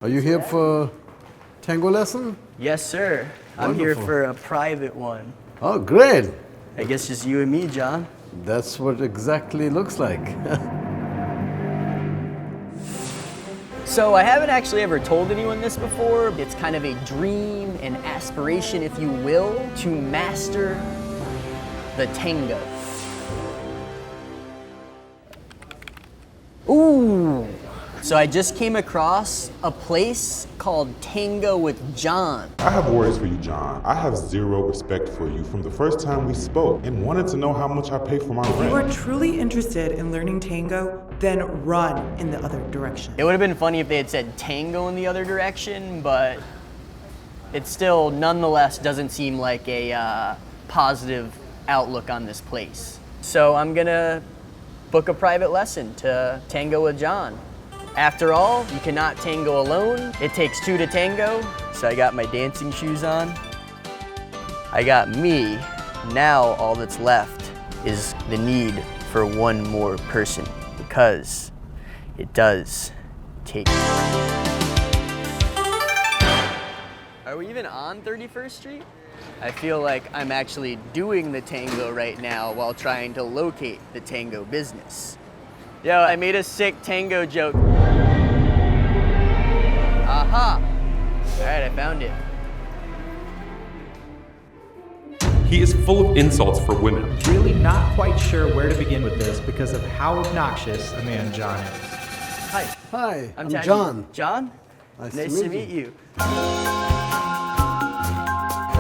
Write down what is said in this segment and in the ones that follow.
Are you here for tango lesson? Yes, sir. I'm here for a private one. Oh, great. I guess just you and me, John. That's what exactly looks like. So I haven't actually ever told anyone this before. It's kind of a dream, an aspiration, if you will, to master the tango. Ooh. So I just came across a place called Tango with Jon. I have words for you, John. I have zero respect for you from the first time we spoke and wanted to know how much I pay for my If you rent. are truly interested in learning tango, then run in the other direction. It would have been funny if they had said tango in the other direction, but it still nonetheless doesn't seem like a positive outlook on this place. So I'm gonna book a private lesson to Tango with Jon. After all, you cannot tango alone. It takes two to tango. So I got my dancing shoes on. I got me. Now all that's left is the need for one more person, because it does take. Are we even on 31st Street? I feel like I'm actually doing the tango right now while trying to locate the tango business. Yo, I made a sick tango joke. Aha! All right, I found it. He is full of insults for women. Really not quite sure where to begin with this because of how obnoxious a man John is. Hi. Hi, I'm Taji. John. John? Nice to meet you. Are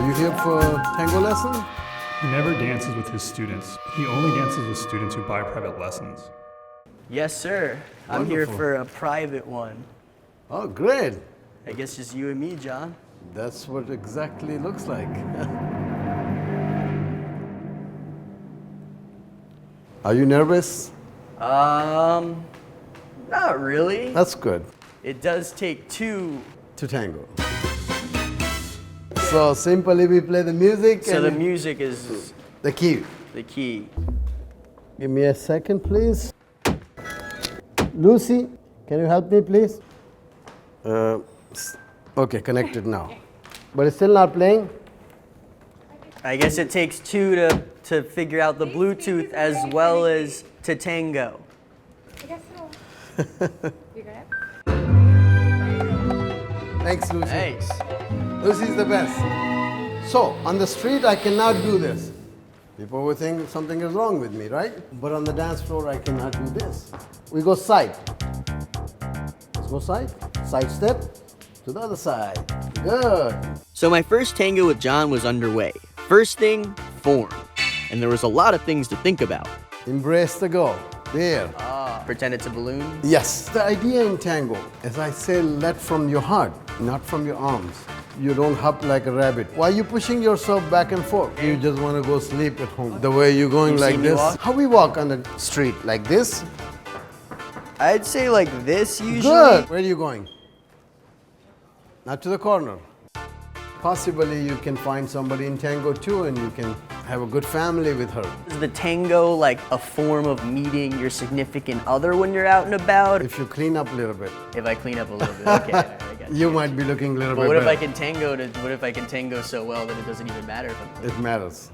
you here for tango lesson? He never dances with his students. He only dances with students who buy private lessons. Yes, sir. I'm here Wonderful. for a private one. Oh, great. I guess just you and me, John. That's what exactly looks like. Are you nervous? Not really. That's good. It does take two. To tango. So simply we play the music So and the music is the key. the key. Give me a second, please. Lucy, can you help me, please? Okay, connected now. But it's still not playing? I guess it takes two to figure out the Bluetooth as well as to tango. I guess so. You got it? Thanks, Lucy. Thanks. Lucy's the best. So, on the street, I cannot do this. People will think something is wrong with me, right? But on the dance floor, I cannot do this. We go side. Let's go side. Side step to the other side. Good. So my first tango with Jon was underway. First thing, form. And there was a lot of things to think about. Embrace the goal. There. Pretend it's a balloon. Yes. The idea in tango, as I say, let from your heart, not from your arms. You don't hop like a rabbit. Why are you pushing yourself back and forth? You just want to go sleep at home. The way you're going You like see me this. walk? How we walk on the street? Like this? I'd say like this usually. Good. Where are you going? Not to the corner. Possibly you can find somebody in tango too and you can have a good family with her. Is the tango like a form of meeting your significant other when you're out and about? If you clean up a little bit, If I clean up a little bit, okay. I got you might be looking a little But bit what if I better. can tango so well that it doesn't even matter if I'm It matters.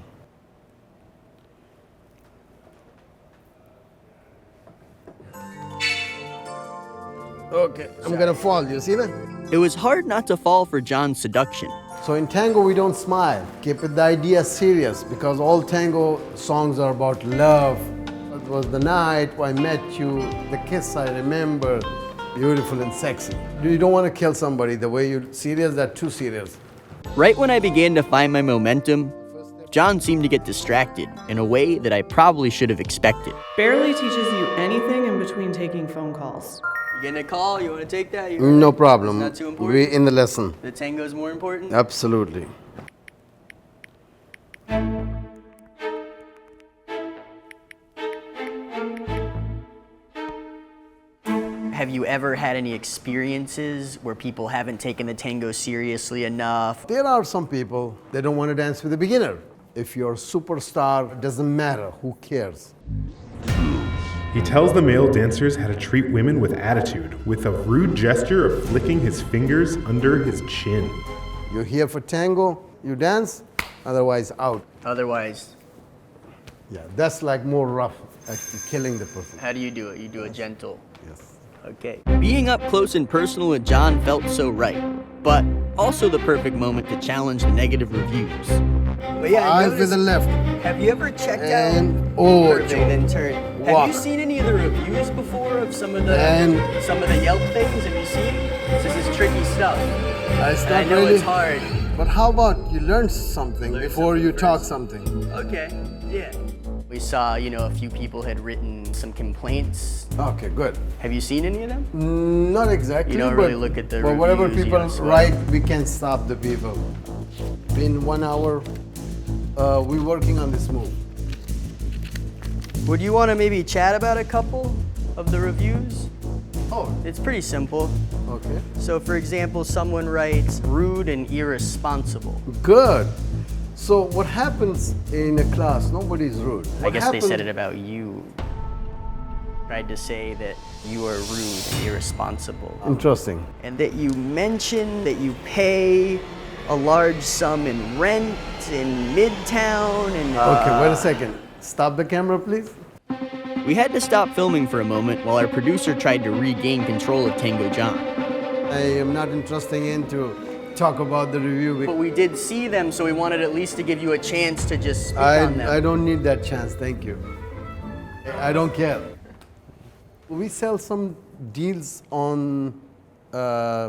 Okay, I'm gonna fall, you see that? It was hard not to fall for Jon's seduction. So in tango, we don't smile. Keep the idea serious because all tango songs are about love. It was the night I met you, the kiss I remember, beautiful and sexy. You don't want to kill somebody the way you're serious, that's too serious. Right when I began to find my momentum, Jon seemed to get distracted in a way that I probably should have expected. Barely teaches you anything in between taking phone calls. You getting a call? You want to take that? No problem. Not too important? We're in the lesson. The tango's more important? Absolutely. Have you ever had any experiences where people haven't taken the tango seriously enough? There are some people, they don't want to dance with a beginner. If you're a superstar, it doesn't matter, who cares? He tells the male dancers how to treat women with attitude, with a rude gesture of flicking his fingers under his chin. You're here for tango, you dance, otherwise out. Otherwise, Yeah, that's like more rough, actually killing the person. how do you do it? You do a gentle. Yes. Okay. Being up close and personal with Jon felt so right, but also the perfect moment to challenge the negative reviews. But yeah, I Eyes with the noticed- left. Have you ever checked And out? oh, Perfect, then turn. Have walk. you seen any of the reviews before of some of the And- Yelp things? Have you seen? This is tricky stuff. It's And I not know really it's hard. But how about you learn something Learn before something you first. talk something? Okay. Yeah. We saw, a few people had written some complaints. Okay, good. Have you seen any of them? Not exactly. You don't but, really look at the But whatever reviews, you people don't sweat. write, we can't stop the people. In 1 hour, we're working on this move. Would you want to maybe chat about a couple of the reviews? Oh, It's pretty simple. okay. So, for example, someone writes rude and irresponsible. Good. So what happens in a class? Nobody's rude. I What guess they said happens- it about you. Tried to say that you are rude and irresponsible. Interesting. And that you mention that you pay a large sum in rent in Midtown and Okay, wait a second. Stop the camera, please. We had to stop filming for a moment while our producer tried to regain control of Tango Jon. I am not interested in to talk about the review. But we did see them, so we wanted at least to give you a chance to just speak on them. I don't need that chance, thank you. I don't care. We sell some deals on,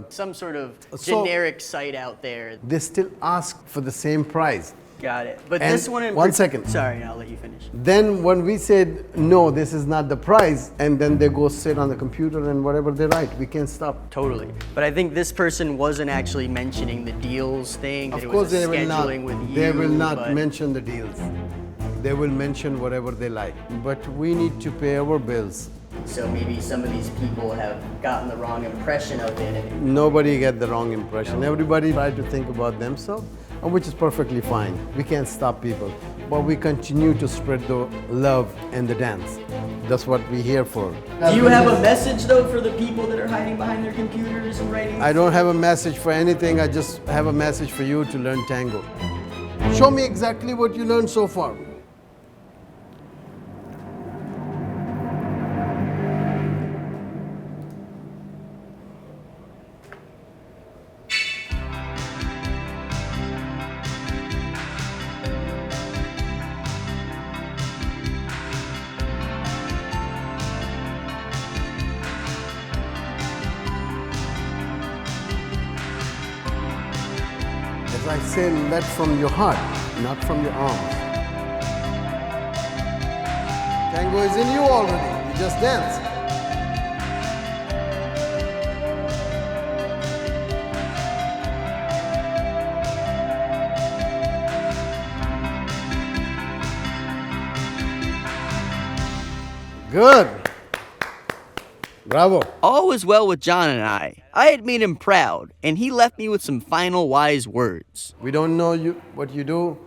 Some sort of So- generic site out there. they still ask for the same price. Got it. But And this one in one second. Sorry, I'll let you finish. Then when we said, no, this is not the price, and then they go sit on the computer and whatever they write, we can't stop. Totally. But I think this person wasn't actually mentioning the deals thing. That Of it course was a they will not, scheduling with you. they will not but mention the deals. They will mention whatever they like. But we need to pay our bills. So maybe some of these people have gotten the wrong impression of it. And Nobody get the wrong impression. Everybody try to think about themselves, and which is perfectly fine. We can't stop people, but we continue to spread the love and the dance. That's what we're here for. do you have a message though for the people that are hiding behind their computers and writing? I don't have a message for anything. I just have a message for you to learn tango. Show me exactly what you learned so far. As I say, let from your heart, not from your arms. Tango is in you already. You just dance. Good. Bravo. All was well with Jon and I. I had made him proud, and he left me with some final wise words. We don't know you, what you do,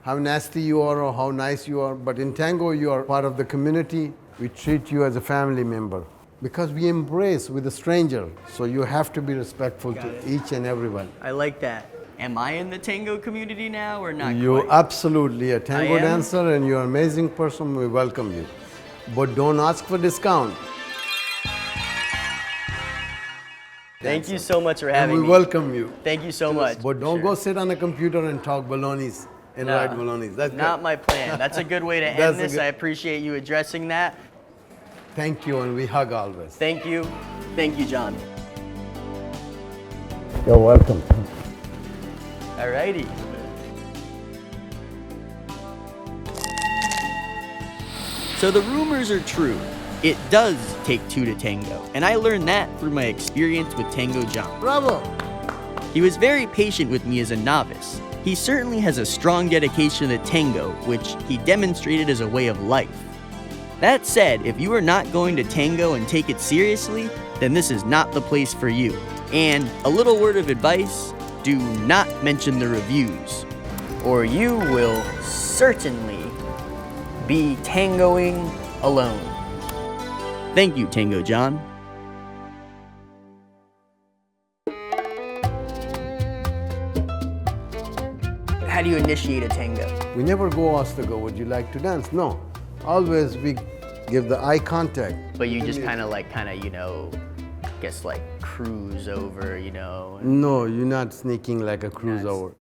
how nasty you are or how nice you are, but in tango you are part of the community. We treat you as a family member because we embrace with a stranger. So you have to be respectful to each and everyone. I like that. Am I in the tango community now or not You're quite? absolutely a tango I am? dancer and you're an amazing person. We welcome you. But don't ask for discount. Thank you so much for And having we me. welcome you. Thank you so much. But don't go sit on a computer and talk balonies and No, write balonies. That's not good. my plan. That's a good way to That's end a this. good- I appreciate you addressing that. Thank you, and we hug always. Thank you. Thank you, Jon. You're welcome. Alrighty. So the rumors are true. It does take two to tango, and I learned that through my experience with Tango Jon. Bravo. He was very patient with me as a novice. He certainly has a strong dedication to tango, which he demonstrated as a way of life. That said, if you are not going to tango and take it seriously, then this is not the place for you. And a little word of advice, do not mention the reviews, or you will certainly be tangoing alone. Thank you, Tango Jon. How do you initiate a tango? We never go ask the girl, would you like to dance? No. Always we give the eye contact. But you just kind of, guess like cruise over, No, you're not sneaking like a cruise Yes. over.